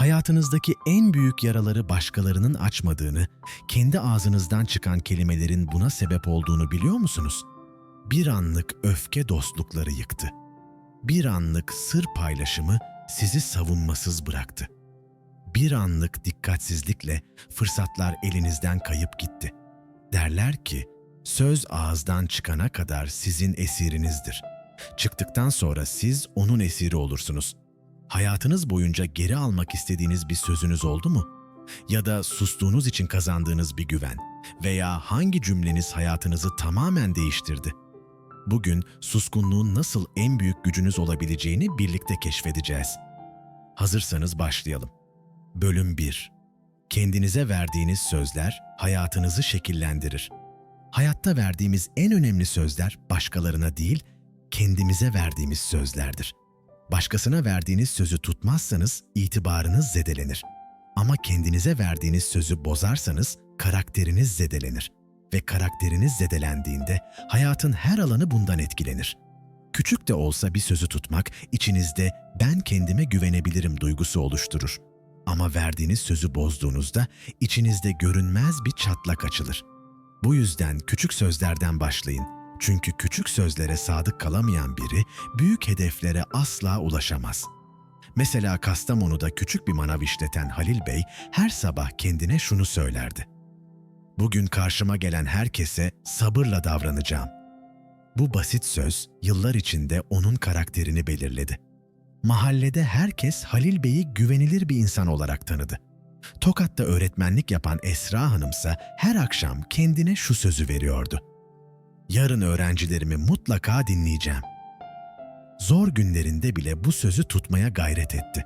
Hayatınızdaki en büyük yaraları başkalarının açmadığını, kendi ağzınızdan çıkan kelimelerin buna sebep olduğunu biliyor musunuz? Bir anlık öfke dostlukları yıktı. Bir anlık sır paylaşımı sizi savunmasız bıraktı. Bir anlık dikkatsizlikle fırsatlar elinizden kayıp gitti. Derler ki, söz ağızdan çıkana kadar sizin esirinizdir. Çıktıktan sonra siz onun esiri olursunuz. Hayatınız boyunca geri almak istediğiniz bir sözünüz oldu mu? Ya da sustuğunuz için kazandığınız bir güven veya hangi cümleniz hayatınızı tamamen değiştirdi? Bugün suskunluğun nasıl en büyük gücünüz olabileceğini birlikte keşfedeceğiz. Hazırsanız başlayalım. Bölüm 1. Kendinize verdiğiniz sözler hayatınızı şekillendirir. Hayatta verdiğimiz en önemli sözler başkalarına değil, kendimize verdiğimiz sözlerdir. Başkasına verdiğiniz sözü tutmazsanız itibarınız zedelenir. Ama kendinize verdiğiniz sözü bozarsanız karakteriniz zedelenir. Ve karakteriniz zedelendiğinde hayatın her alanı bundan etkilenir. Küçük de olsa bir sözü tutmak içinizde ben kendime güvenebilirim duygusu oluşturur. Ama verdiğiniz sözü bozduğunuzda içinizde görünmez bir çatlak açılır. Bu yüzden küçük sözlerden başlayın. Çünkü küçük sözlere sadık kalamayan biri büyük hedeflere asla ulaşamaz. Mesela Kastamonu'da küçük bir manav işleten Halil Bey her sabah kendine şunu söylerdi. Bugün karşıma gelen herkese sabırla davranacağım. Bu basit söz yıllar içinde onun karakterini belirledi. Mahallede herkes Halil Bey'i güvenilir bir insan olarak tanıdı. Tokat'ta öğretmenlik yapan Esra Hanımsa her akşam kendine şu sözü veriyordu. Yarın öğrencilerimi mutlaka dinleyeceğim. Zor günlerinde bile bu sözü tutmaya gayret etti.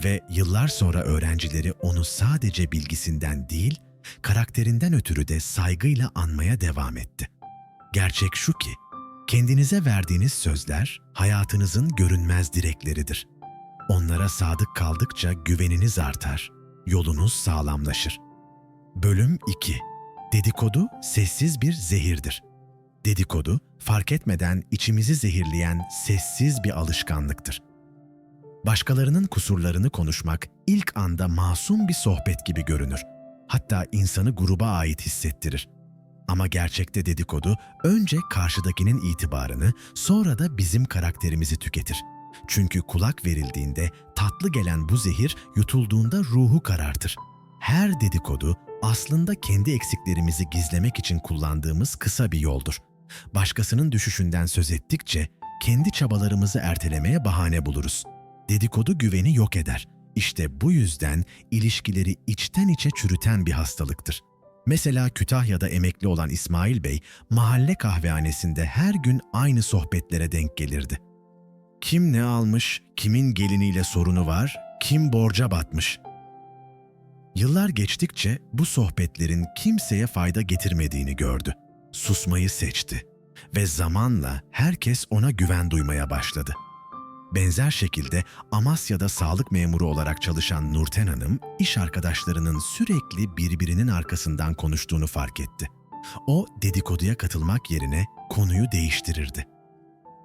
Ve yıllar sonra öğrencileri onu sadece bilgisinden değil, karakterinden ötürü de saygıyla anmaya devam etti. Gerçek şu ki, kendinize verdiğiniz sözler hayatınızın görünmez direkleridir. Onlara sadık kaldıkça güveniniz artar, yolunuz sağlamlaşır. Bölüm 2. Dedikodu sessiz bir zehirdir. Dedikodu, fark etmeden içimizi zehirleyen sessiz bir alışkanlıktır. Başkalarının kusurlarını konuşmak ilk anda masum bir sohbet gibi görünür. Hatta insanı gruba ait hissettirir. Ama gerçekte dedikodu önce karşıdakinin itibarını, sonra da bizim karakterimizi tüketir. Çünkü kulak verildiğinde tatlı gelen bu zehir yutulduğunda ruhu karartır. Her dedikodu aslında kendi eksiklerimizi gizlemek için kullandığımız kısa bir yoldur. Başkasının düşüşünden söz ettikçe kendi çabalarımızı ertelemeye bahane buluruz. Dedikodu güveni yok eder. İşte bu yüzden ilişkileri içten içe çürüten bir hastalıktır. Mesela Kütahya'da emekli olan İsmail Bey, mahalle kahvehanesinde her gün aynı sohbetlere denk gelirdi. Kim ne almış, kimin geliniyle sorunu var, kim borca batmış. Yıllar geçtikçe bu sohbetlerin kimseye fayda getirmediğini gördü. Susmayı seçti ve zamanla herkes ona güven duymaya başladı. Benzer şekilde Amasya'da sağlık memuru olarak çalışan Nurten Hanım, iş arkadaşlarının sürekli birbirinin arkasından konuştuğunu fark etti. O, dedikoduya katılmak yerine konuyu değiştirirdi.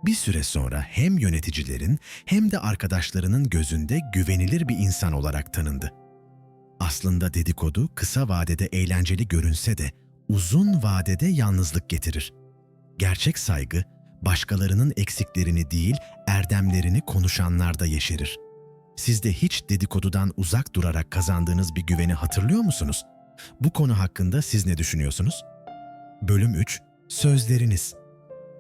Bir süre sonra hem yöneticilerin hem de arkadaşlarının gözünde güvenilir bir insan olarak tanındı. Aslında dedikodu kısa vadede eğlenceli görünse de uzun vadede yalnızlık getirir. Gerçek saygı, başkalarının eksiklerini değil, erdemlerini konuşanlarda yeşerir. Siz de hiç dedikodudan uzak durarak kazandığınız bir güveni hatırlıyor musunuz? Bu konu hakkında siz ne düşünüyorsunuz? Bölüm 3. Sözleriniz.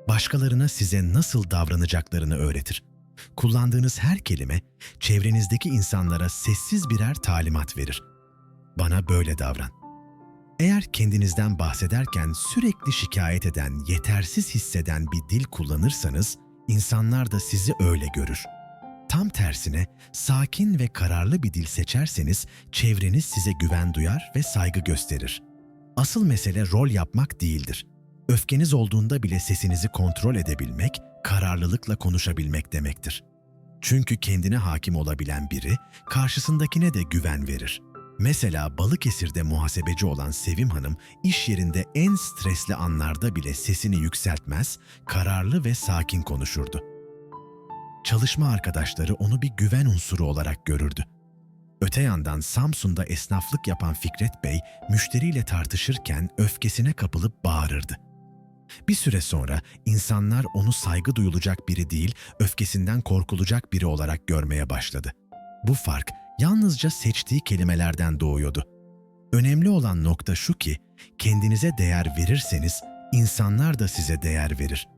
Başkalarına size nasıl davranacaklarını öğretir. Kullandığınız her kelime, çevrenizdeki insanlara sessiz birer talimat verir. Bana böyle davran. Eğer kendinizden bahsederken sürekli şikayet eden, yetersiz hisseden bir dil kullanırsanız, insanlar da sizi öyle görür. Tam tersine, sakin ve kararlı bir dil seçerseniz, çevreniz size güven duyar ve saygı gösterir. Asıl mesele rol yapmak değildir. Öfkeniz olduğunda bile sesinizi kontrol edebilmek, kararlılıkla konuşabilmek demektir. Çünkü kendine hakim olabilen biri, karşısındakine de güven verir. Mesela Balıkesir'de muhasebeci olan Sevim Hanım, iş yerinde en stresli anlarda bile sesini yükseltmez, kararlı ve sakin konuşurdu. Çalışma arkadaşları onu bir güven unsuru olarak görürdü. Öte yandan Samsun'da esnaflık yapan Fikret Bey, müşteriyle tartışırken öfkesine kapılıp bağırırdı. Bir süre sonra insanlar onu saygı duyulacak biri değil, öfkesinden korkulacak biri olarak görmeye başladı. Bu fark yalnızca seçtiği kelimelerden doğuyordu. Önemli olan nokta şu ki, kendinize değer verirseniz insanlar da size değer verir.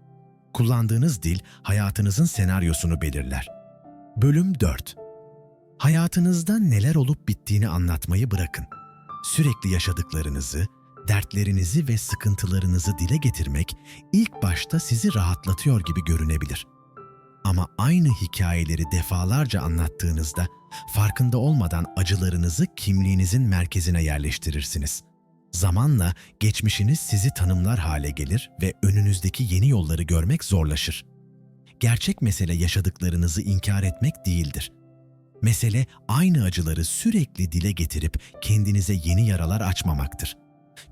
Kullandığınız dil hayatınızın senaryosunu belirler. Bölüm 4. Hayatınızda neler olup bittiğini anlatmayı bırakın. Sürekli yaşadıklarınızı, dertlerinizi ve sıkıntılarınızı dile getirmek ilk başta sizi rahatlatıyor gibi görünebilir. Ama aynı hikayeleri defalarca anlattığınızda farkında olmadan acılarınızı kimliğinizin merkezine yerleştirirsiniz. Zamanla geçmişiniz sizi tanımlar hale gelir ve önünüzdeki yeni yolları görmek zorlaşır. Gerçek mesele yaşadıklarınızı inkar etmek değildir. Mesele aynı acıları sürekli dile getirip kendinize yeni yaralar açmamaktır.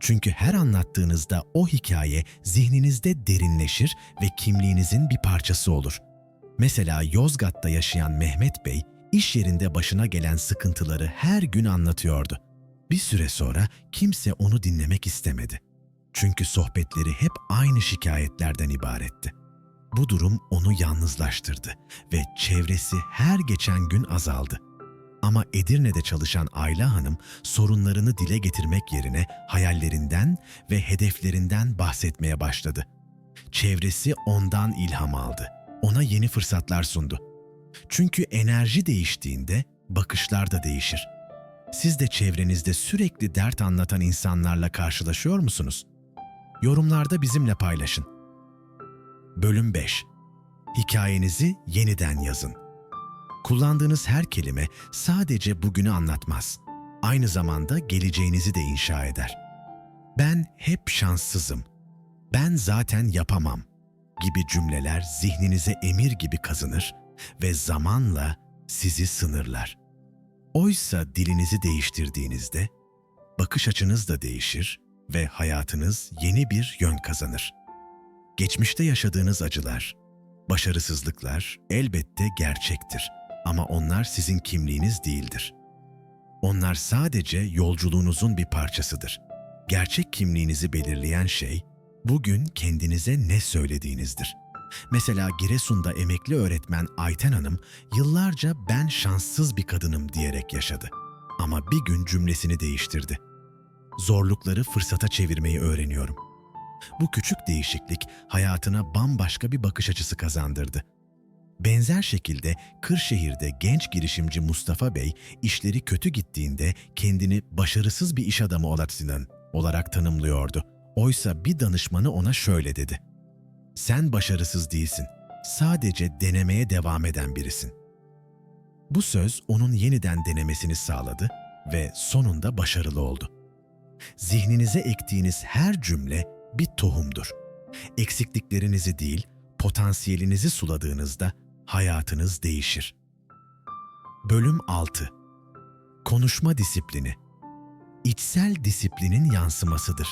Çünkü her anlattığınızda o hikaye zihninizde derinleşir ve kimliğinizin bir parçası olur. Mesela Yozgat'ta yaşayan Mehmet Bey, iş yerinde başına gelen sıkıntıları her gün anlatıyordu. Bir süre sonra kimse onu dinlemek istemedi. Çünkü sohbetleri hep aynı şikayetlerden ibaretti. Bu durum onu yalnızlaştırdı ve çevresi her geçen gün azaldı. Ama Edirne'de çalışan Ayla Hanım sorunlarını dile getirmek yerine hayallerinden ve hedeflerinden bahsetmeye başladı. Çevresi ondan ilham aldı. Ona yeni fırsatlar sundu. Çünkü enerji değiştiğinde bakışlar da değişir. Siz de çevrenizde sürekli dert anlatan insanlarla karşılaşıyor musunuz? Yorumlarda bizimle paylaşın. Bölüm 5. Hikayenizi yeniden yazın. Kullandığınız her kelime sadece bugünü anlatmaz. Aynı zamanda geleceğinizi de inşa eder. Ben hep şanssızım. Ben zaten yapamam gibi cümleler zihninize emir gibi kazınır ve zamanla sizi sınırlar. Oysa dilinizi değiştirdiğinizde bakış açınız da değişir ve hayatınız yeni bir yön kazanır. Geçmişte yaşadığınız acılar, başarısızlıklar elbette gerçektir ama onlar sizin kimliğiniz değildir. Onlar sadece yolculuğunuzun bir parçasıdır. Gerçek kimliğinizi belirleyen şey, bugün kendinize ne söylediğinizdir. Mesela Giresun'da emekli öğretmen Ayten Hanım yıllarca "ben şanssız bir kadınım" diyerek yaşadı. Ama bir gün cümlesini değiştirdi. Zorlukları fırsata çevirmeyi öğreniyorum. Bu küçük değişiklik hayatına bambaşka bir bakış açısı kazandırdı. Benzer şekilde Kırşehir'de genç girişimci Mustafa Bey işleri kötü gittiğinde kendini başarısız bir iş adamı olarak tanımlıyordu. Oysa bir danışmanı ona şöyle dedi: "Sen başarısız değilsin, sadece denemeye devam eden birisin." Bu söz onun yeniden denemesini sağladı ve sonunda başarılı oldu. Zihninize ektiğiniz her cümle bir tohumdur. Eksikliklerinizi değil, potansiyelinizi suladığınızda hayatınız değişir. Bölüm 6. Konuşma disiplini. İçsel disiplinin yansımasıdır.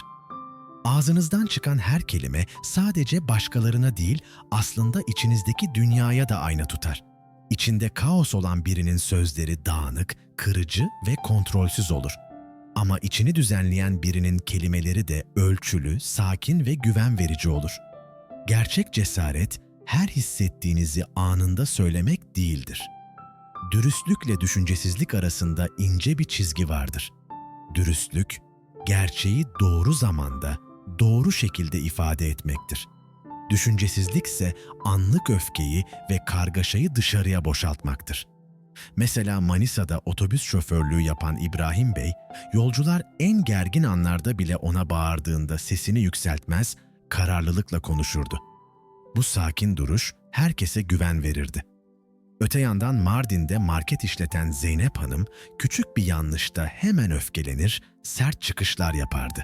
Ağzınızdan çıkan her kelime sadece başkalarına değil, aslında içinizdeki dünyaya da ayna tutar. İçinde kaos olan birinin sözleri dağınık, kırıcı ve kontrolsüz olur. Ama içini düzenleyen birinin kelimeleri de ölçülü, sakin ve güven verici olur. Gerçek cesaret, her hissettiğinizi anında söylemek değildir. Dürüstlükle düşüncesizlik arasında ince bir çizgi vardır. Dürüstlük, gerçeği doğru zamanda, doğru şekilde ifade etmektir. Düşüncesizlik ise anlık öfkeyi ve kargaşayı dışarıya boşaltmaktır. Mesela Manisa'da otobüs şoförlüğü yapan İbrahim Bey, yolcular en gergin anlarda bile ona bağırdığında sesini yükseltmez, kararlılıkla konuşurdu. Bu sakin duruş herkese güven verirdi. Öte yandan Mardin'de market işleten Zeynep Hanım, küçük bir yanlışta hemen öfkelenir, sert çıkışlar yapardı.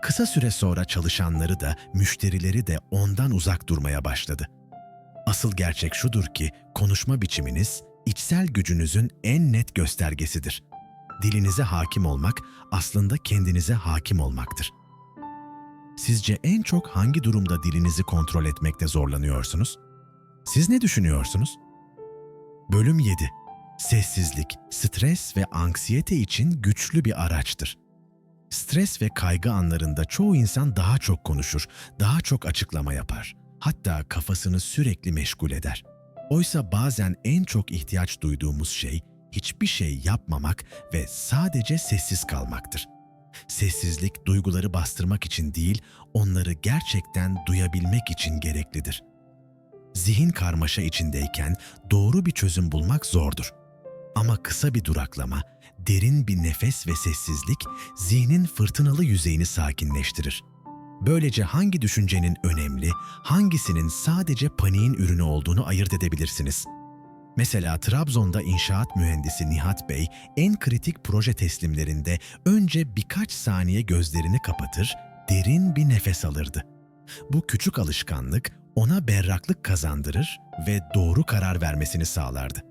Kısa süre sonra çalışanları da, müşterileri de ondan uzak durmaya başladı. Asıl gerçek şudur ki, konuşma biçiminiz, içsel gücünüzün en net göstergesidir. Dilinize hakim olmak, aslında kendinize hakim olmaktır. Sizce en çok hangi durumda dilinizi kontrol etmekte zorlanıyorsunuz? Siz ne düşünüyorsunuz? Bölüm 7. Sessizlik, stres ve anksiyete için güçlü bir araçtır. Stres ve kaygı anlarında çoğu insan daha çok konuşur, daha çok açıklama yapar. Hatta kafasını sürekli meşgul eder. Oysa bazen en çok ihtiyaç duyduğumuz şey hiçbir şey yapmamak ve sadece sessiz kalmaktır. Sessizlik duyguları bastırmak için değil, onları gerçekten duyabilmek için gereklidir. Zihin karmaşa içindeyken doğru bir çözüm bulmak zordur. Ama kısa bir duraklama, derin bir nefes ve sessizlik zihnin fırtınalı yüzeyini sakinleştirir. Böylece hangi düşüncenin önemli, hangisinin sadece paniğin ürünü olduğunu ayırt edebilirsiniz. Mesela Trabzon'da inşaat mühendisi Nihat Bey en kritik proje teslimlerinde önce birkaç saniye gözlerini kapatır, derin bir nefes alırdı. Bu küçük alışkanlık ona berraklık kazandırır ve doğru karar vermesini sağlardı.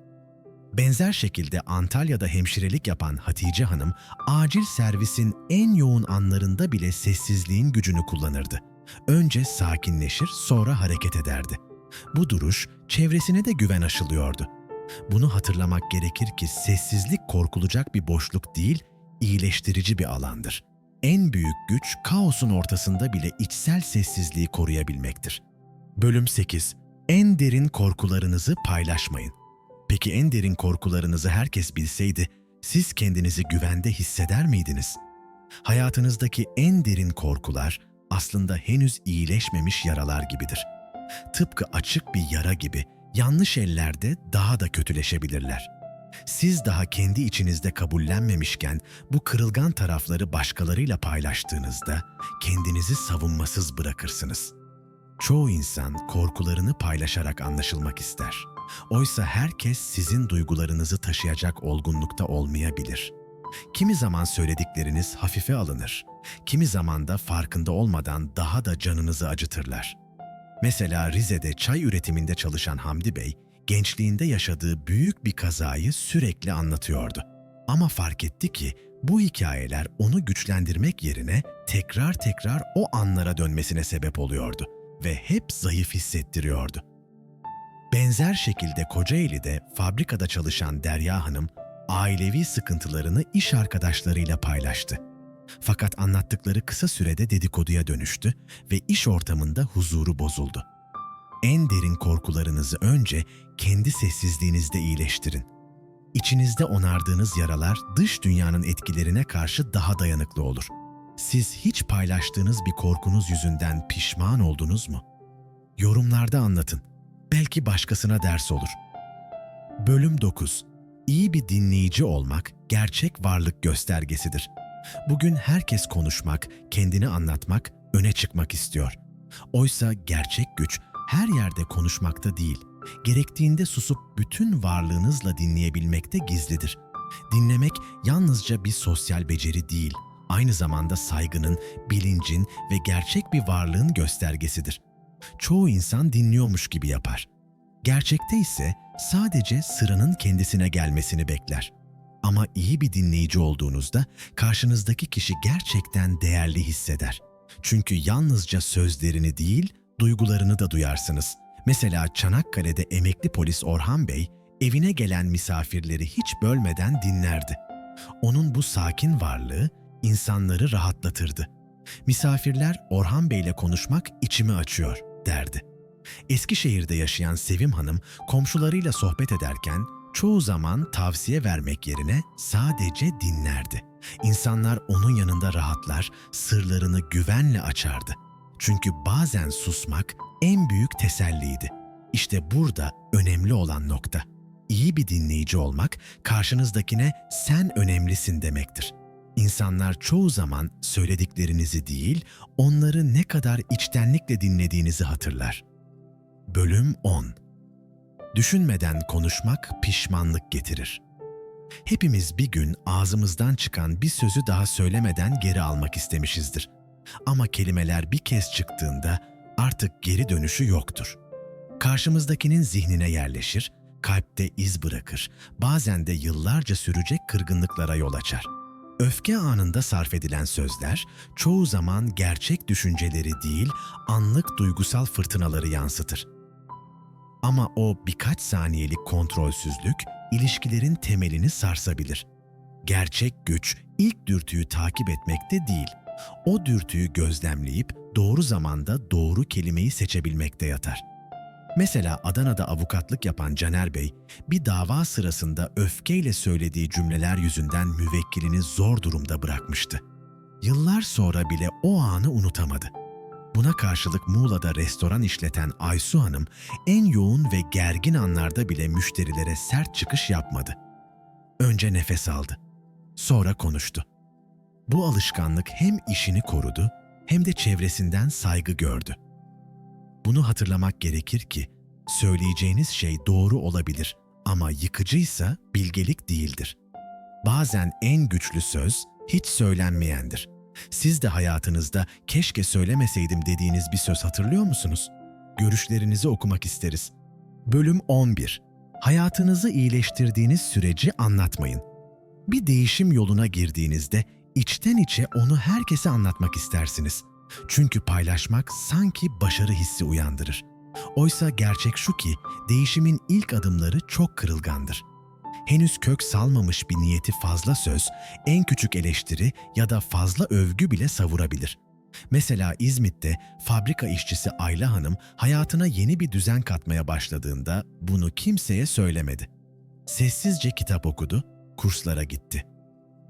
Benzer şekilde Antalya'da hemşirelik yapan Hatice Hanım, acil servisin en yoğun anlarında bile sessizliğin gücünü kullanırdı. Önce sakinleşir, sonra hareket ederdi. Bu duruş çevresine de güven aşılıyordu. Bunu hatırlamak gerekir ki sessizlik korkulacak bir boşluk değil, iyileştirici bir alandır. En büyük güç kaosun ortasında bile içsel sessizliği koruyabilmektir. Bölüm 8. En derin korkularınızı paylaşmayın. Peki en derin korkularınızı herkes bilseydi, siz kendinizi güvende hisseder miydiniz? Hayatınızdaki en derin korkular aslında henüz iyileşmemiş yaralar gibidir. Tıpkı açık bir yara gibi yanlış ellerde daha da kötüleşebilirler. Siz daha kendi içinizde kabullenmemişken bu kırılgan tarafları başkalarıyla paylaştığınızda kendinizi savunmasız bırakırsınız. Çoğu insan korkularını paylaşarak anlaşılmak ister. Oysa herkes sizin duygularınızı taşıyacak olgunlukta olmayabilir. Kimi zaman söyledikleriniz hafife alınır, kimi zaman da farkında olmadan daha da canınızı acıtırlar. Mesela Rize'de çay üretiminde çalışan Hamdi Bey, gençliğinde yaşadığı büyük bir kazayı sürekli anlatıyordu. Ama fark etti ki bu hikayeler onu güçlendirmek yerine tekrar tekrar o anlara dönmesine sebep oluyordu ve hep zayıf hissettiriyordu. Benzer şekilde Kocaeli'de fabrikada çalışan Derya Hanım, ailevi sıkıntılarını iş arkadaşlarıyla paylaştı. Fakat anlattıkları kısa sürede dedikoduya dönüştü ve iş ortamında huzuru bozuldu. En derin korkularınızı önce kendi sessizliğinizde iyileştirin. İçinizde onardığınız yaralar dış dünyanın etkilerine karşı daha dayanıklı olur. Siz hiç paylaştığınız bir korkunuz yüzünden pişman oldunuz mu? Yorumlarda anlatın. Belki başkasına ders olur. Bölüm 9. İyi bir dinleyici olmak gerçek varlık göstergesidir. Bugün herkes konuşmak, kendini anlatmak, öne çıkmak istiyor. Oysa gerçek güç her yerde konuşmakta değil, gerektiğinde susup bütün varlığınızla dinleyebilmekte gizlidir. Dinlemek yalnızca bir sosyal beceri değil, aynı zamanda saygının, bilincin ve gerçek bir varlığın göstergesidir. Çoğu insan dinliyormuş gibi yapar. Gerçekte ise sadece sıranın kendisine gelmesini bekler. Ama iyi bir dinleyici olduğunuzda karşınızdaki kişi gerçekten değerli hisseder. Çünkü yalnızca sözlerini değil, duygularını da duyarsınız. Mesela Çanakkale'de emekli polis Orhan Bey, evine gelen misafirleri hiç bölmeden dinlerdi. Onun bu sakin varlığı insanları rahatlatırdı. Misafirler Orhan Bey'le konuşmak içimi açıyor derdi. Eskişehir'de yaşayan Sevim Hanım komşularıyla sohbet ederken çoğu zaman tavsiye vermek yerine sadece dinlerdi. İnsanlar onun yanında rahatlar, sırlarını güvenle açardı. Çünkü bazen susmak en büyük teselliydi. İşte burada önemli olan nokta. İyi bir dinleyici olmak karşınızdakine sen önemlisin demektir. İnsanlar çoğu zaman söylediklerinizi değil, onları ne kadar içtenlikle dinlediğinizi hatırlar. Bölüm 10. Düşünmeden konuşmak pişmanlık getirir. Hepimiz bir gün ağzımızdan çıkan bir sözü daha söylemeden geri almak istemişizdir. Ama kelimeler bir kez çıktığında artık geri dönüşü yoktur. Karşımızdakinin zihnine yerleşir, kalpte iz bırakır, bazen de yıllarca sürecek kırgınlıklara yol açar. Öfke anında sarf edilen sözler çoğu zaman gerçek düşünceleri değil, anlık duygusal fırtınaları yansıtır. Ama o birkaç saniyelik kontrolsüzlük ilişkilerin temelini sarsabilir. Gerçek güç ilk dürtüyü takip etmekte değil, o dürtüyü gözlemleyip doğru zamanda doğru kelimeyi seçebilmekte yatar. Mesela Adana'da avukatlık yapan Caner Bey, bir dava sırasında öfkeyle söylediği cümleler yüzünden müvekkilini zor durumda bırakmıştı. Yıllar sonra bile o anı unutamadı. Buna karşılık Muğla'da restoran işleten Aysu Hanım, en yoğun ve gergin anlarda bile müşterilere sert çıkış yapmadı. Önce nefes aldı, sonra konuştu. Bu alışkanlık hem işini korudu, hem de çevresinden saygı gördü. Bunu hatırlamak gerekir ki, söyleyeceğiniz şey doğru olabilir ama yıkıcıysa bilgelik değildir. Bazen en güçlü söz hiç söylenmeyendir. Siz de hayatınızda keşke söylemeseydim dediğiniz bir söz hatırlıyor musunuz? Görüşlerinizi okumak isteriz. Bölüm 11. Hayatınızı iyileştirdiğiniz süreci anlatmayın. Bir değişim yoluna girdiğinizde içten içe onu herkese anlatmak istersiniz. Çünkü paylaşmak sanki başarı hissi uyandırır. Oysa gerçek şu ki değişimin ilk adımları çok kırılgandır. Henüz kök salmamış bir niyeti fazla söz, en küçük eleştiri ya da fazla övgü bile savurabilir. Mesela İzmit'te fabrika işçisi Ayla Hanım hayatına yeni bir düzen katmaya başladığında bunu kimseye söylemedi. Sessizce kitap okudu, kurslara gitti.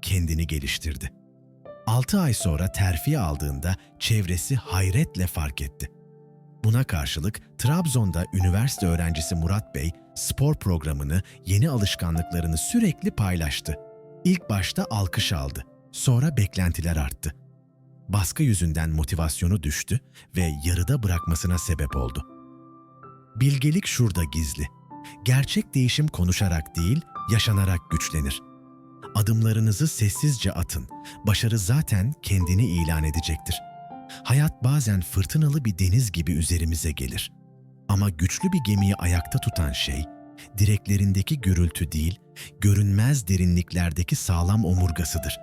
Kendini geliştirdi. 6 ay sonra terfi aldığında çevresi hayretle fark etti. Buna karşılık Trabzon'da üniversite öğrencisi Murat Bey spor programını, yeni alışkanlıklarını sürekli paylaştı. İlk başta alkış aldı, sonra beklentiler arttı. Baskı yüzünden motivasyonu düştü ve yarıda bırakmasına sebep oldu. Bilgelik şurada gizli. Gerçek değişim konuşarak değil, yaşanarak güçlenir. Adımlarınızı sessizce atın. Başarı zaten kendini ilan edecektir. Hayat bazen fırtınalı bir deniz gibi üzerimize gelir. Ama güçlü bir gemiyi ayakta tutan şey, direklerindeki gürültü değil, görünmez derinliklerdeki sağlam omurgasıdır.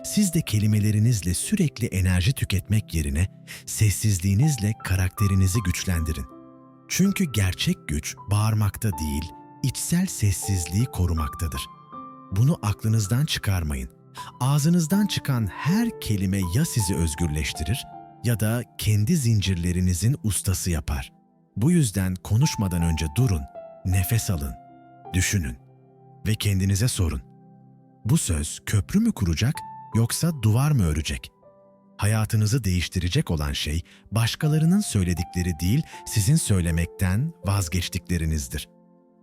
Siz de kelimelerinizle sürekli enerji tüketmek yerine, sessizliğinizle karakterinizi güçlendirin. Çünkü gerçek güç bağırmakta değil, içsel sessizliği korumaktadır. Bunu aklınızdan çıkarmayın. Ağzınızdan çıkan her kelime ya sizi özgürleştirir ya da kendi zincirlerinizin ustası yapar. Bu yüzden konuşmadan önce durun, nefes alın, düşünün ve kendinize sorun. Bu söz köprü mü kuracak yoksa duvar mı örecek? Hayatınızı değiştirecek olan şey başkalarının söyledikleri değil, sizin söylemekten vazgeçtiklerinizdir.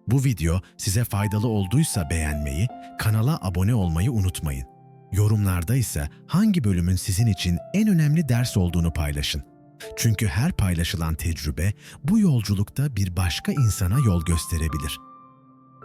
Bu video size faydalı olduysa beğenmeyi, kanala abone olmayı unutmayın. Yorumlarda ise hangi bölümün sizin için en önemli ders olduğunu paylaşın. Çünkü her paylaşılan tecrübe bu yolculukta bir başka insana yol gösterebilir.